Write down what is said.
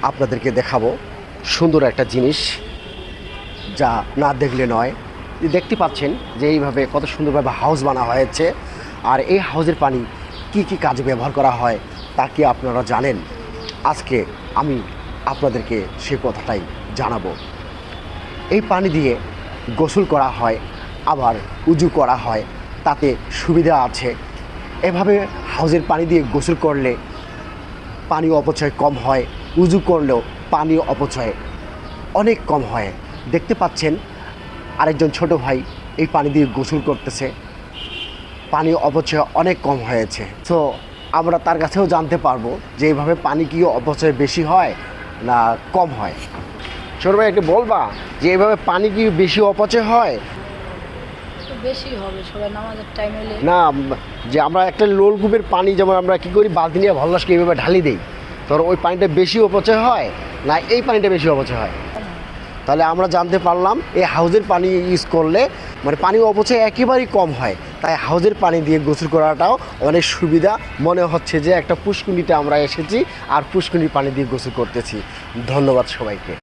আপনাদেরকে দেখাবো সুন্দর একটা জিনিস, যা না দেখলে নয়। দেখতে পাচ্ছেন যে এইভাবে কত সুন্দরভাবে হাউস বানা হয়েছে। আর এই হাউসের পানি কি কি কাজে ব্যবহার করা হয় তা কি আপনারা জানেন? আজকে আমি আপনাদেরকে সেই কথাটাই জানাবো। এই পানি দিয়ে গোসল করা হয়, আবার উজু করা হয়, তাতে সুবিধা আছে। এভাবে হাউসের পানি দিয়ে গোসল করলে পানি অপচয় কম হয়, উজু করলেও পানি অপচয় অনেক কম হয়। দেখতে পাচ্ছেন আরেকজন ছোট ভাই এই পানি দিয়ে গোসল করতেছে, পানি অপচয় অনেক কম হয়েছে। তো আমরা তার কাছেও জানতে পারবো যে এইভাবে পানি কি অপচয় বেশি হয় না কম হয়। ছোট ভাই একটু বলবা যে এইভাবে পানি কি বেশি অপচয় হয়? একটু বেশি হবে সবাই নামাজের টাইম এলে। না, যে আমরা একটা নলকূপের পানি যেমন আমরা কী করি, বালতি নিয়ে ভল্লাসকে এইভাবে ঢালি দিই, তোর ওই পানিটা বেশি অপচয় হয় না এই পানিটা বেশি অপচয় হয়? তাহলে আমরা জানতে পারলাম এই হাউজের পানি ইউজ করলে মানে পানি অপচয় একেবারেই কম হয়। তাই হাউজের পানি দিয়ে গোসল করাটাও অনেক সুবিধা। মনে হচ্ছে যে একটা পুষ্কুনিতে আমরা এসেছি আর পুষ্কুনির পানি দিয়ে গোসল করতেছি। ধন্যবাদ সবাইকে।